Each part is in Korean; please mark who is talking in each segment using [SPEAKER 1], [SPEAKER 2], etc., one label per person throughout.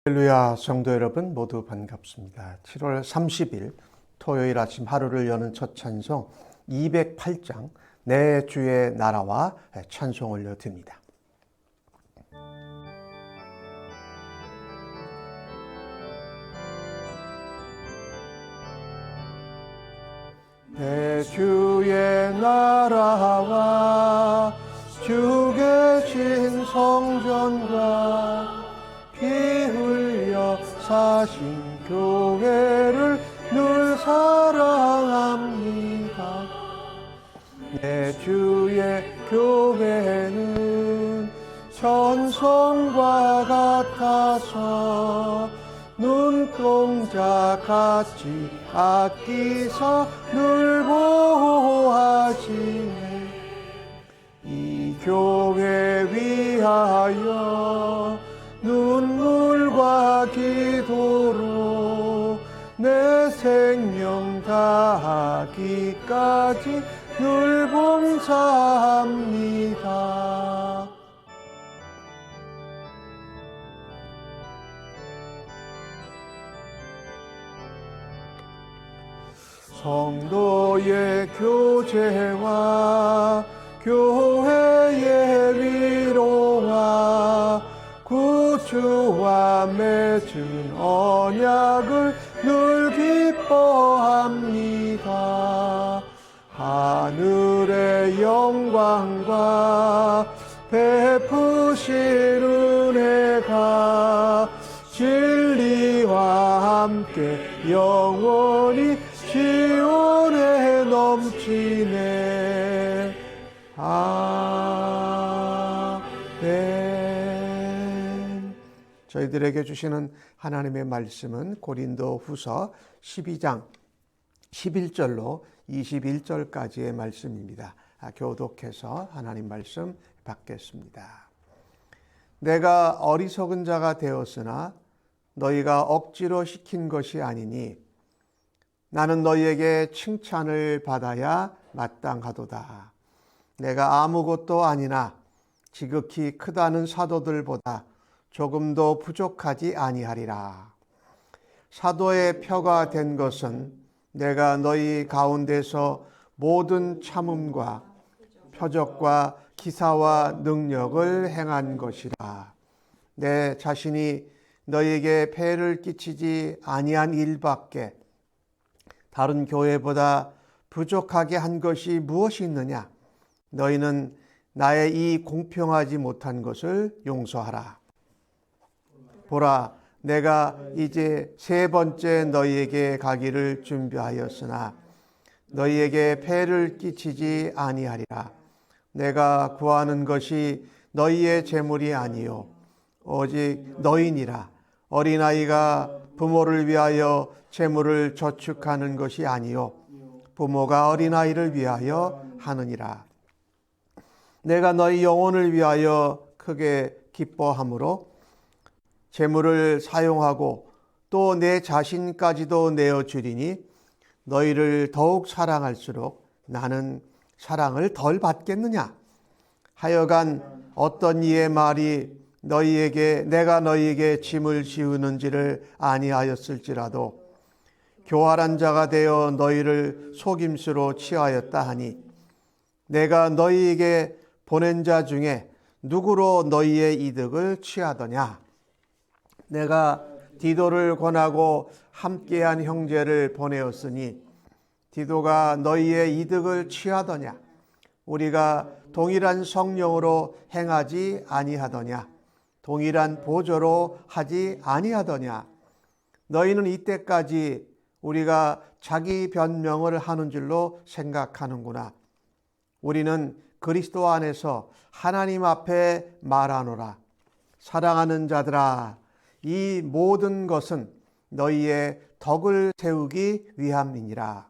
[SPEAKER 1] 할렐루야, 성도 여러분 모두 반갑습니다. 7월 30일 토요일 아침 하루를 여는 첫 찬송 208장 내 주의 나라와 찬송 올려드립니다. 내 주의 나라와 주 계신 성전과 피 흘려 사신 교회를 늘 사랑합니다. 내 주의 교회는 천성과 같아서 눈동자같이 아끼사 늘 보호하시네. 이 교회 위하여 눈물과 기도로 내 생명 다하기까지 늘 봉사합니다. 성도의 교제와 교회의 위로와 구주와 맺은 언약을 늘 기뻐합니다. 하늘의 영광과 베푸신 은혜가 진리와 함께 영원히 시온에 넘치네. 아멘. 저희들에게 주시는 하나님의 말씀은 고린도 후서 12장 11절로 21절까지의 말씀입니다. 교독해서 하나님 말씀 받겠습니다. 내가 어리석은 자가 되었으나 너희가 억지로 시킨 것이 아니니 나는 너희에게 칭찬을 받아야 마땅하도다. 내가 아무것도 아니나 지극히 크다는 사도들보다 조금도 부족하지 아니하리라. 사도의 표가 된 것은 내가 너희 가운데서 모든 참음과 표적과 기사와 능력을 행한 것이라. 내 자신이 너희에게 폐를 끼치지 아니한 일밖에 다른 교회보다 부족하게 한 것이 무엇이 있느냐? 너희는 나의 이 공평하지 못한 것을 용서하라. 보라, 내가 이제 세 번째 너희에게 가기를 준비하였으나 너희에게 폐를 끼치지 아니하리라. 내가 구하는 것이 너희의 재물이 아니요 오직 너희니라. 어린아이가 부모를 위하여 재물을 저축하는 것이 아니요 부모가 어린아이를 위하여 하느니라. 내가 너희 영혼을 위하여 크게 기뻐함으로 재물을 사용하고 또 내 자신까지도 내어주리니 너희를 더욱 사랑할수록 나는 사랑을 덜 받겠느냐? 하여간 어떤 이의 말이 내가 너희에게 짐을 지우는지를 아니하였을지라도 교활한 자가 되어 너희를 속임수로 취하였다 하니 내가 너희에게 보낸 자 중에 누구로 너희의 이득을 취하더냐? 내가 디도를 권하고 함께한 형제를 보내었으니 디도가 너희의 이득을 취하더냐? 우리가 동일한 성령으로 행하지 아니하더냐? 동일한 보조로 하지 아니하더냐? 너희는 이때까지 우리가 자기 변명을 하는 줄로 생각하는구나. 우리는 그리스도 안에서 하나님 앞에 말하노라. 사랑하는 자들아, 이 모든 것은 너희의 덕을 세우기 위함이니라.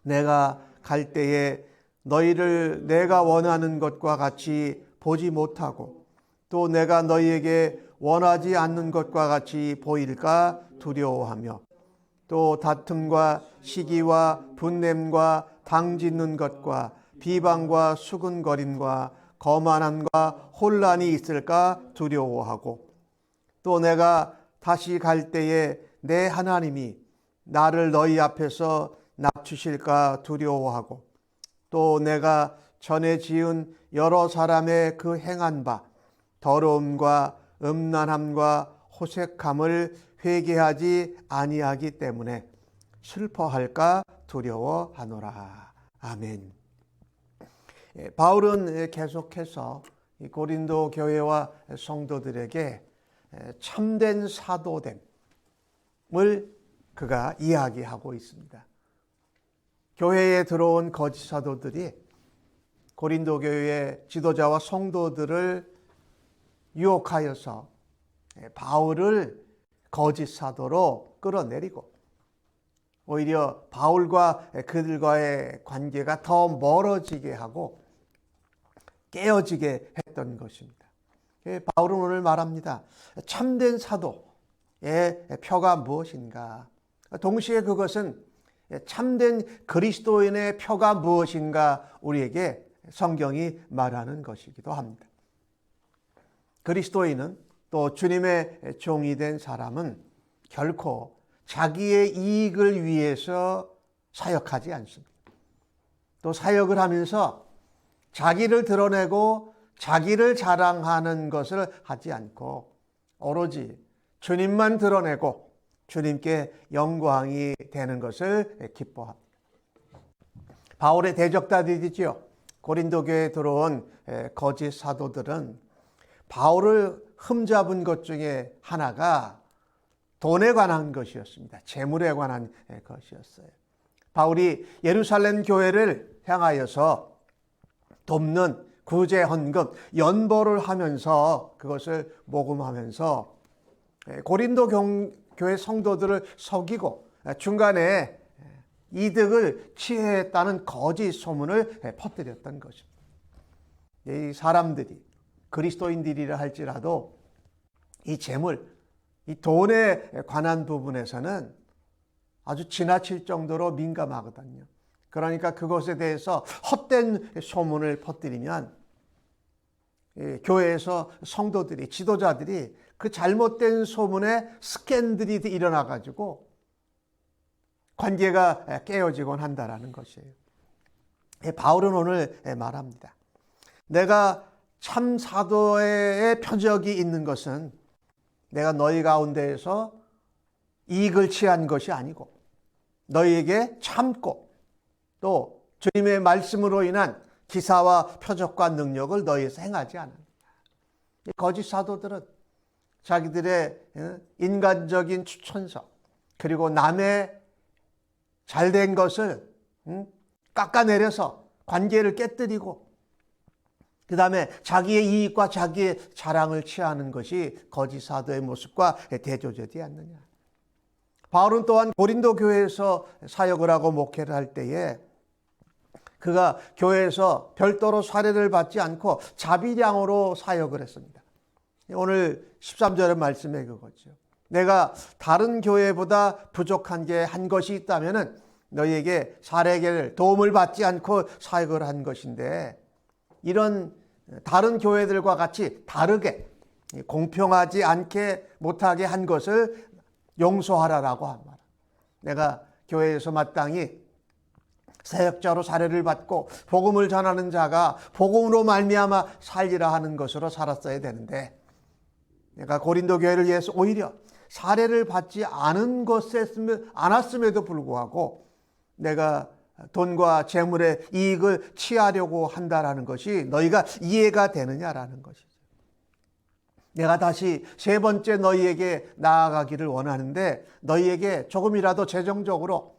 [SPEAKER 1] 내가 갈 때에 너희를 내가 원하는 것과 같이 보지 못하고 또 내가 너희에게 원하지 않는 것과 같이 보일까 두려워하며 또 다툼과 시기와 분냄과 당짓는 것과 비방과 수근거림과 거만함과 혼란이 있을까 두려워하고 또 내가 다시 갈 때에 내 하나님이 나를 너희 앞에서 낮추실까 두려워하고 또 내가 전에 지은 여러 사람의 그 행한 바 더러움과 음란함과 호색함을 회개하지 아니하기 때문에 슬퍼할까 두려워하노라. 아멘. 바울은 계속해서 고린도 교회와 성도들에게 참된 사도됨을 그가 이야기하고 있습니다. 교회에 들어온 거짓 사도들이 고린도 교회의 지도자와 성도들을 유혹하여서 바울을 거짓 사도로 끌어내리고 오히려 바울과 그들과의 관계가 더 멀어지게 하고 깨어지게 했던 것입니다. 바울은 오늘 말합니다. 참된 사도의 표가 무엇인가? 동시에 그것은 참된 그리스도인의 표가 무엇인가 우리에게 성경이 말하는 것이기도 합니다. 그리스도인은 또 주님의 종이 된 사람은 결코 자기의 이익을 위해서 사역하지 않습니다. 또 사역을 하면서 자기를 드러내고 자기를 자랑하는 것을 하지 않고 오로지 주님만 드러내고 주님께 영광이 되는 것을 기뻐합니다. 바울의 대적자들이지요. 고린도 교회에 들어온 거짓 사도들은 바울을 흠잡은 것 중에 하나가 돈에 관한 것이었습니다. 재물에 관한 것이었어요. 바울이 예루살렘 교회를 향하여서 돕는 구제 헌금, 연보를 하면서 그것을 모금하면서 고린도 교회 성도들을 속이고 중간에 이득을 취했다는 거짓 소문을 퍼뜨렸던 것입니다. 이 사람들이 그리스도인들이라 할지라도 이 재물, 이 돈에 관한 부분에서는 아주 지나칠 정도로 민감하거든요. 그러니까 그것에 대해서 헛된 소문을 퍼뜨리면 교회에서 성도들이, 지도자들이 그 잘못된 소문에 스캔들이 일어나가지고 관계가 깨어지곤 한다라는 것이에요. 바울은 오늘 말합니다. 내가 참 사도의 표적이 있는 것은 내가 너희 가운데에서 이익을 취한 것이 아니고 너희에게 참고 또 주님의 말씀으로 인한 기사와 표적과 능력을 너희에서 행하지 않는다. 거짓 사도들은 자기들의 인간적인 추천서 그리고 남의 잘된 것을 깎아내려서 관계를 깨뜨리고 그 다음에 자기의 이익과 자기의 자랑을 취하는 것이 거짓 사도의 모습과 대조되지 않느냐. 바울은 또한 고린도 교회에서 사역을 하고 목회를 할 때에 그가 교회에서 별도로 사례를 받지 않고 자비량으로 사역을 했습니다. 오늘 13절의 말씀에 그거죠. 내가 다른 교회보다 부족한 게 한 것이 있다면 너희에게 사례를 도움을 받지 않고 사역을 한 것인데 이런 다른 교회들과 같이 다르게 공평하지 않게 못하게 한 것을 용서하라라고 한 말. 내가 교회에서 마땅히 사역자로 사례를 받고 복음을 전하는 자가 복음으로 말미암아 살리라 하는 것으로 살았어야 되는데 내가 고린도 교회를 위해서 오히려 사례를 받지 않았음에도 불구하고 내가 돈과 재물의 이익을 취하려고 한다라는 것이 너희가 이해가 되느냐라는 것이죠. 내가 다시 세 번째 너희에게 나아가기를 원하는데 너희에게 조금이라도 재정적으로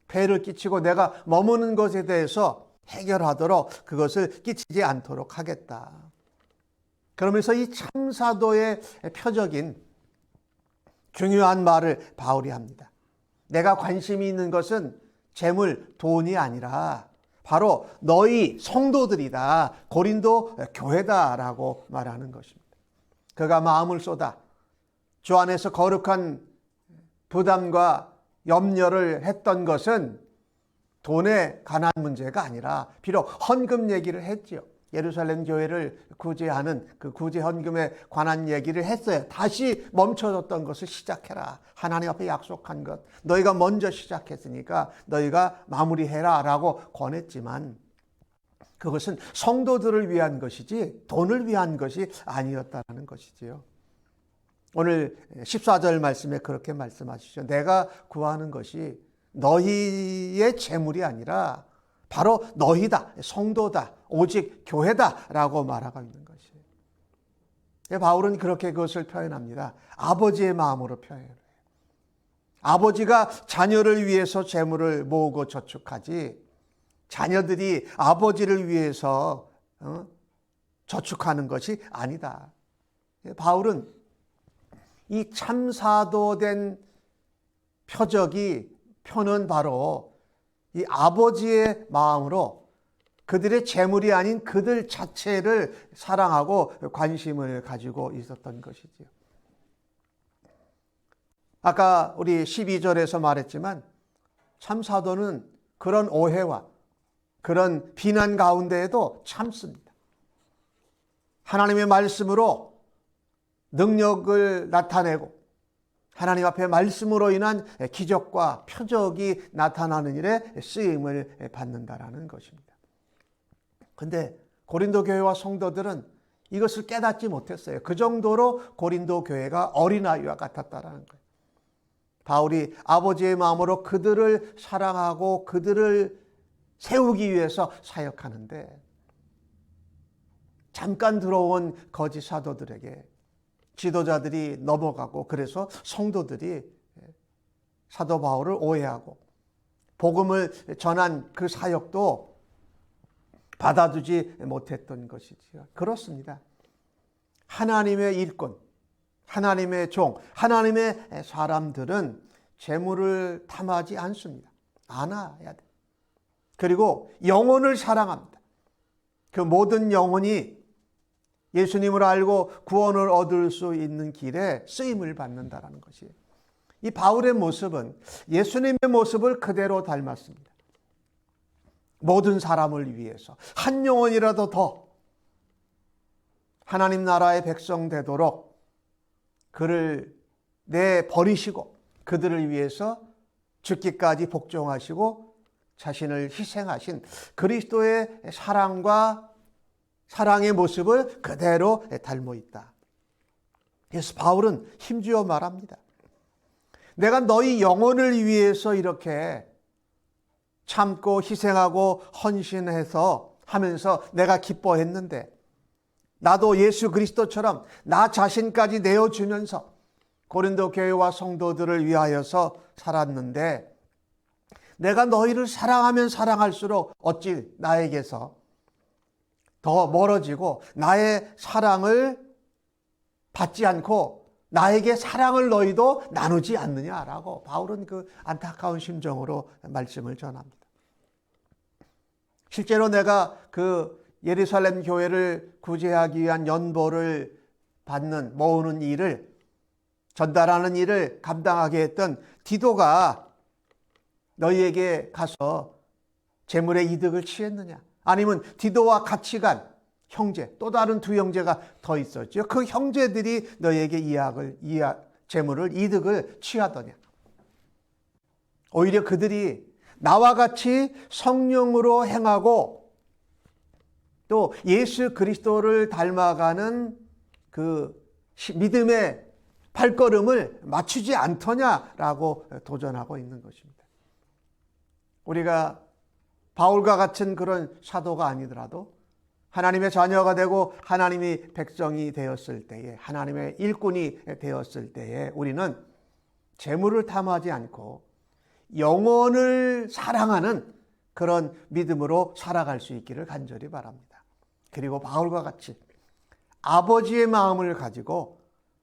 [SPEAKER 1] 폐를 끼치고 내가 머무는 것에 대해서 해결하도록 그것을 끼치지 않도록 하겠다. 그러면서 이 참사도의 표적인 중요한 말을 바울이 합니다. 내가 관심이 있는 것은 재물, 돈이 아니라 바로 너희 성도들이다. 고린도 교회다라고 말하는 것입니다. 그가 마음을 쏟아 주 안에서 거룩한 부담과 염려를 했던 것은 돈에 관한 문제가 아니라 비록 헌금 얘기를 했지요. 예루살렘 교회를 구제하는 그 구제 헌금에 관한 얘기를 했어요. 다시 멈춰졌던 것을 시작해라. 하나님 앞에 약속한 것. 너희가 먼저 시작했으니까 너희가 마무리해라 라고 권했지만 그것은 성도들을 위한 것이지 돈을 위한 것이 아니었다는 것이지요. 오늘 14절 말씀에 그렇게 말씀하시죠. 내가 구하는 것이 너희의 재물이 아니라 바로 너희다, 성도다, 오직 교회다 라고 말하고 있는 것이에요. 바울은 그렇게 그것을 표현합니다. 아버지의 마음으로 표현해요. 아버지가 자녀를 위해서 재물을 모으고 저축하지 자녀들이 아버지를 위해서 저축하는 것이 아니다. 바울은 이 참사도된 표는 바로 이 아버지의 마음으로 그들의 재물이 아닌 그들 자체를 사랑하고 관심을 가지고 있었던 것이지요. 아까 우리 12절에서 말했지만 참사도는 그런 오해와 그런 비난 가운데에도 참습니다. 하나님의 말씀으로 능력을 나타내고 하나님 앞에 말씀으로 인한 기적과 표적이 나타나는 일에 쓰임을 받는다라는 것입니다. 그런데 고린도 교회와 성도들은 이것을 깨닫지 못했어요. 그 정도로 고린도 교회가 어린아이와 같았다라는 거예요. 바울이 아버지의 마음으로 그들을 사랑하고 그들을 세우기 위해서 사역하는데 잠깐 들어온 거짓 사도들에게 지도자들이 넘어가고 그래서 성도들이 사도 바울을 오해하고 복음을 전한 그 사역도 받아주지 못했던 것이지요. 그렇습니다. 하나님의 일꾼, 하나님의 종, 하나님의 사람들은 재물을 탐하지 않습니다. 안아야 돼. 그리고 영혼을 사랑합니다. 그 모든 영혼이 예수님을 알고 구원을 얻을 수 있는 길에 쓰임을 받는다는 것이에요. 이 바울의 모습은 예수님의 모습을 그대로 닮았습니다. 모든 사람을 위해서 한 영혼이라도 더 하나님 나라의 백성 되도록 그를 내버리시고 그들을 위해서 죽기까지 복종하시고 자신을 희생하신 그리스도의 사랑의 모습을 그대로 닮고 있다. 그래서 바울은 힘주어 말합니다. 내가 너희 영혼을 위해서 이렇게 참고 희생하고 헌신해서 하면서 내가 기뻐했는데 나도 예수 그리스도처럼 나 자신까지 내어주면서 고린도 교회와 성도들을 위하여서 살았는데 내가 너희를 사랑하면 사랑할수록 어찌 나에게서 더 멀어지고 나의 사랑을 받지 않고 나에게 사랑을 너희도 나누지 않느냐라고 바울은 그 안타까운 심정으로 말씀을 전합니다. 실제로 내가 그 예루살렘 교회를 구제하기 위한 연보를 모으는 일을 전달하는 일을 감당하게 했던 디도가 너희에게 가서 재물의 이득을 취했느냐? 아니면 디도와 같이 간 형제, 또 다른 두 형제가 더 있었죠. 그 형제들이 너희에게 재물을, 이득을 취하더냐. 오히려 그들이 나와 같이 성령으로 행하고 또 예수 그리스도를 닮아가는 그 믿음의 발걸음을 맞추지 않더냐라고 도전하고 있는 것입니다. 우리가 바울과 같은 그런 사도가 아니더라도 하나님의 자녀가 되고 하나님이 백성이 되었을 때에 하나님의 일꾼이 되었을 때에 우리는 재물을 탐하지 않고 영혼을 사랑하는 그런 믿음으로 살아갈 수 있기를 간절히 바랍니다. 그리고 바울과 같이 아버지의 마음을 가지고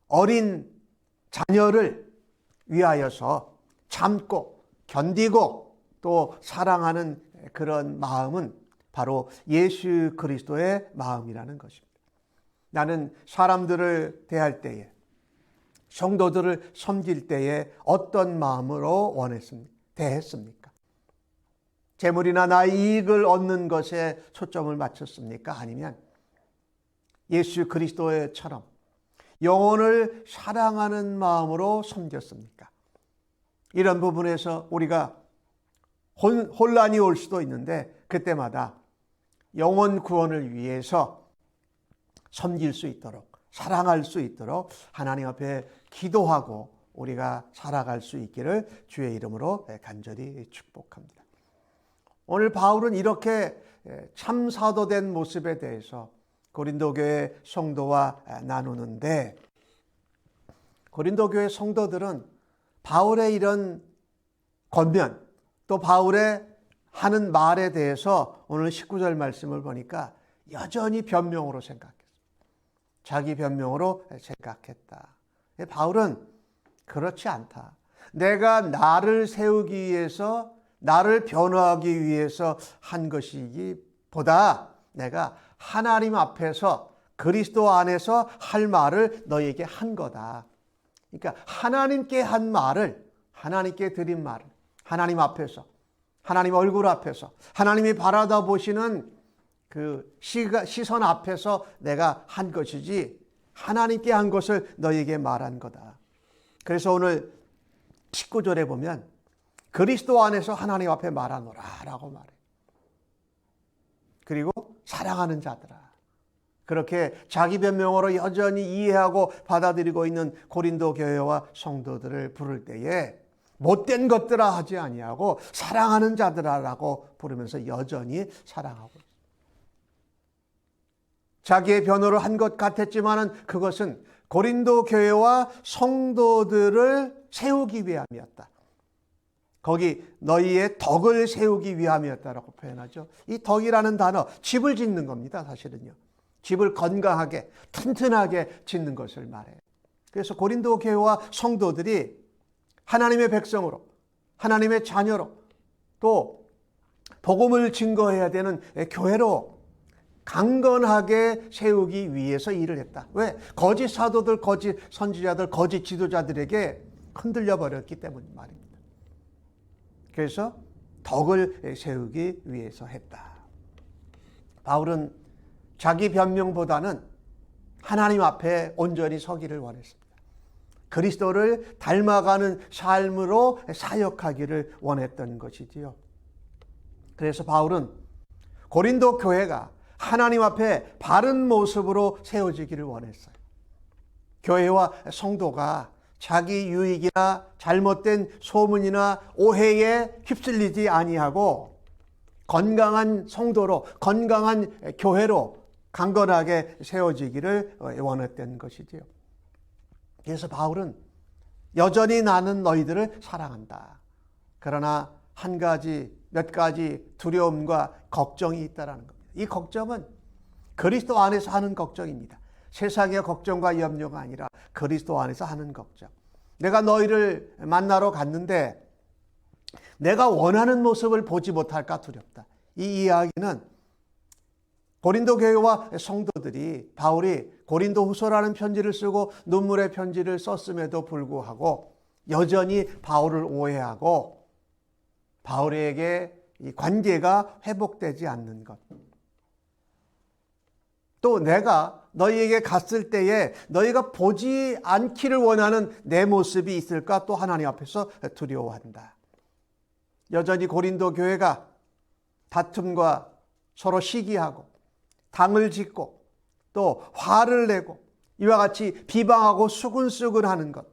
[SPEAKER 1] 어린 자녀를 위하여서 참고 견디고 또 사랑하는 그런 마음은 바로 예수 그리스도의 마음이라는 것입니다. 나는 사람들을 대할 때에 성도들을 섬길 때에 어떤 마음으로 대했습니까? 재물이나 나의 이익을 얻는 것에 초점을 맞췄습니까? 아니면 예수 그리스도처럼 영혼을 사랑하는 마음으로 섬겼습니까? 이런 부분에서 우리가 혼란이 올 수도 있는데, 그때마다 영혼 구원을 위해서 섬길 수 있도록, 사랑할 수 있도록 하나님 앞에 기도하고 우리가 살아갈 수 있기를 주의 이름으로 간절히 축복합니다. 오늘 바울은 이렇게 참 사도된 모습에 대해서 고린도 교회 성도와 나누는데, 고린도 교회 성도들은 바울의 이런 권면, 또 바울의 하는 말에 대해서 오늘 19절 말씀을 보니까 여전히 변명으로 생각했어요. 자기 변명으로 생각했다. 바울은 그렇지 않다. 내가 나를 세우기 위해서, 나를 변화하기 위해서 한 것이기보다 내가 하나님 앞에서, 그리스도 안에서 할 말을 너에게 한 거다. 그러니까 하나님께 한 말을, 하나님께 드린 말을 하나님 앞에서, 하나님 얼굴 앞에서, 하나님이 바라다 보시는 그 시선 앞에서 내가 한 것이지, 하나님께 한 것을 너에게 말한 거다. 그래서 오늘 19절에 보면 그리스도 안에서 하나님 앞에 말하노라 라고 말해요. 그리고 사랑하는 자들아. 그렇게 자기 변명으로 여전히 이해하고 받아들이고 있는 고린도 교회와 성도들을 부를 때에 못된 것들아 하지 아니하고 사랑하는 자들아라고 부르면서 여전히 사랑하고 있습니다. 자기의 변호를 한 것 같았지만은 그것은 고린도 교회와 성도들을 세우기 위함이었다. 거기 너희의 덕을 세우기 위함이었다라고 표현하죠. 이 덕이라는 단어, 집을 짓는 겁니다. 사실은요. 집을 건강하게 튼튼하게 짓는 것을 말해요. 그래서 고린도 교회와 성도들이 하나님의 백성으로, 하나님의 자녀로, 또 복음을 증거해야 되는 교회로 강건하게 세우기 위해서 일을 했다. 왜? 거짓 사도들, 거짓 선지자들, 거짓 지도자들에게 흔들려 버렸기 때문 말입니다. 그래서 덕을 세우기 위해서 했다. 바울은 자기 변명보다는 하나님 앞에 온전히 서기를 원했습니다. 그리스도를 닮아가는 삶으로 사역하기를 원했던 것이지요. 그래서 바울은 고린도 교회가 하나님 앞에 바른 모습으로 세워지기를 원했어요. 교회와 성도가 자기 유익이나 잘못된 소문이나 오해에 휩쓸리지 아니하고 건강한 성도로, 건강한 교회로 강건하게 세워지기를 원했던 것이지요. 그래서 바울은 여전히 나는 너희들을 사랑한다. 그러나 몇 가지 두려움과 걱정이 있다는 겁니다. 이 걱정은 그리스도 안에서 하는 걱정입니다. 세상의 걱정과 염려가 아니라 그리스도 안에서 하는 걱정. 내가 너희를 만나러 갔는데 내가 원하는 모습을 보지 못할까 두렵다. 이 이야기는 고린도 교회와 성도들이 바울이 고린도 후서라는 편지를 쓰고 눈물의 편지를 썼음에도 불구하고 여전히 바울을 오해하고 바울에게 이 관계가 회복되지 않는 것. 또 내가 너희에게 갔을 때에 너희가 보지 않기를 원하는 내 모습이 있을까 또 하나님 앞에서 두려워한다. 여전히 고린도 교회가 다툼과 서로 시기하고 당을 짓고 또 화를 내고 이와 같이 비방하고 수근수근하는 것,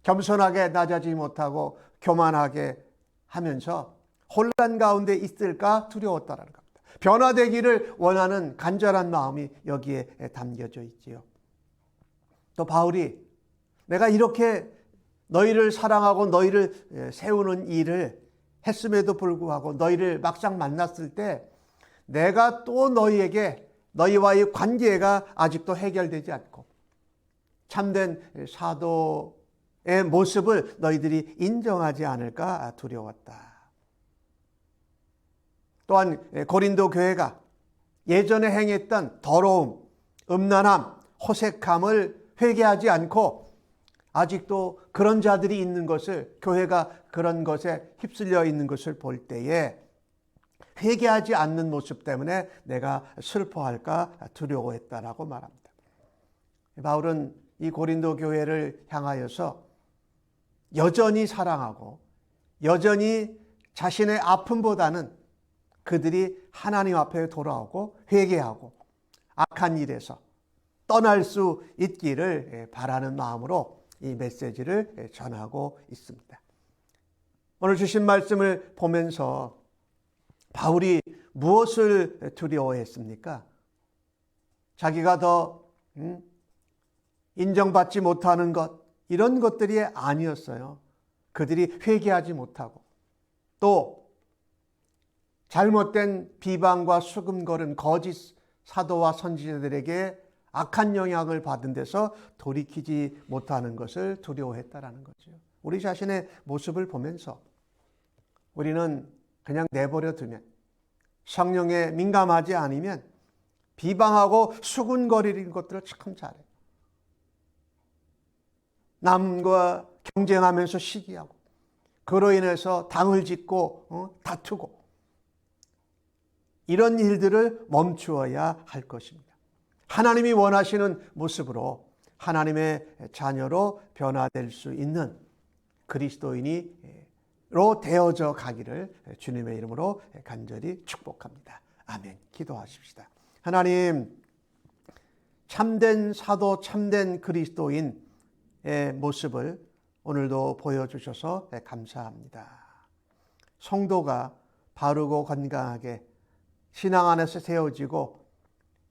[SPEAKER 1] 겸손하게 낮아지지 못하고 교만하게 하면서 혼란 가운데 있을까 두려웠다라는 겁니다. 변화되기를 원하는 간절한 마음이 여기에 담겨져 있지요. 또 바울이 내가 이렇게 너희를 사랑하고 너희를 세우는 일을 했음에도 불구하고 너희를 막상 만났을 때 내가 또 너희에게 너희와의 관계가 아직도 해결되지 않고 참된 사도의 모습을 너희들이 인정하지 않을까 두려웠다. 또한 고린도 교회가 예전에 행했던 더러움, 음란함, 호색함을 회개하지 않고 아직도 그런 자들이 있는 것을, 교회가 그런 것에 휩쓸려 있는 것을 볼 때에 회개하지 않는 모습 때문에 내가 슬퍼할까 두려워했다라고 말합니다. 바울은 이 고린도 교회를 향하여서 여전히 사랑하고 여전히 자신의 아픔보다는 그들이 하나님 앞에 돌아오고 회개하고 악한 일에서 떠날 수 있기를 바라는 마음으로 이 메시지를 전하고 있습니다. 오늘 주신 말씀을 보면서 바울이 무엇을 두려워했습니까? 자기가 더 인정받지 못하는 것, 이런 것들이 아니었어요. 그들이 회개하지 못하고 또 잘못된 비방과 수금거린 거짓 사도와 선지자들에게 악한 영향을 받은 데서 돌이키지 못하는 것을 두려워했다라는 거죠. 우리 자신의 모습을 보면서 우리는 그냥 내버려 두면, 성령에 민감하지 않으면 비방하고 수군거리는 것들을 참 잘해요. 남과 경쟁하면서 시기하고 그로 인해서 당을 짓고 다투고 이런 일들을 멈추어야 할 것입니다. 하나님이 원하시는 모습으로 하나님의 자녀로 변화될 수 있는 그리스도인으로 되어져 가기를 주님의 이름으로 간절히 축복합니다. 아멘. 기도하십시다. 하나님, 참된 사도, 참된 그리스도인의 모습을 오늘도 보여주셔서 감사합니다. 성도가 바르고 건강하게 신앙 안에서 세워지고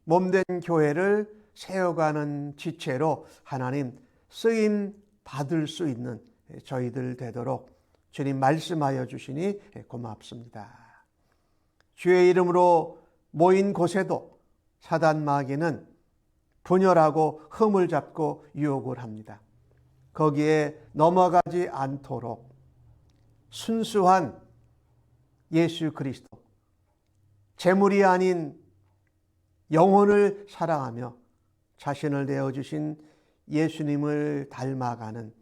[SPEAKER 1] 몸된 교회를 세워가는 지체로 하나님 쓰임 받을 수 있는 저희들 되도록 주님 말씀하여 주시니 고맙습니다. 주의 이름으로 모인 곳에도 사단 마귀는 분열하고 흠을 잡고 유혹을 합니다. 거기에 넘어가지 않도록 순수한 예수 그리스도, 재물이 아닌 영혼을 사랑하며 자신을 내어주신 예수님을 닮아가는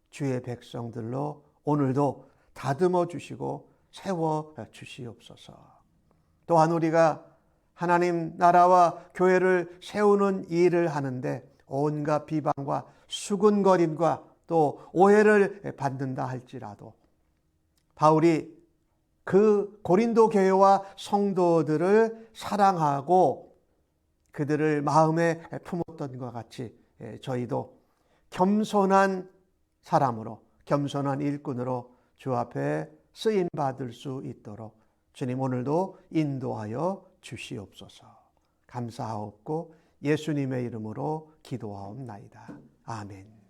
[SPEAKER 1] 주의 백성들로 오늘도 다듬어 주시고 세워 주시옵소서. 또한 우리가 하나님 나라와 교회를 세우는 일을 하는데 온갖 비방과 수군거림과 또 오해를 받는다 할지라도 바울이 그 고린도 교회와 성도들을 사랑하고 그들을 마음에 품었던 것 같이 저희도 겸손한 사람으로, 겸손한 일꾼으로 주 앞에 쓰임 받을 수 있도록 주님 오늘도 인도하여 주시옵소서. 감사하옵고 예수님의 이름으로 기도하옵나이다. 아멘.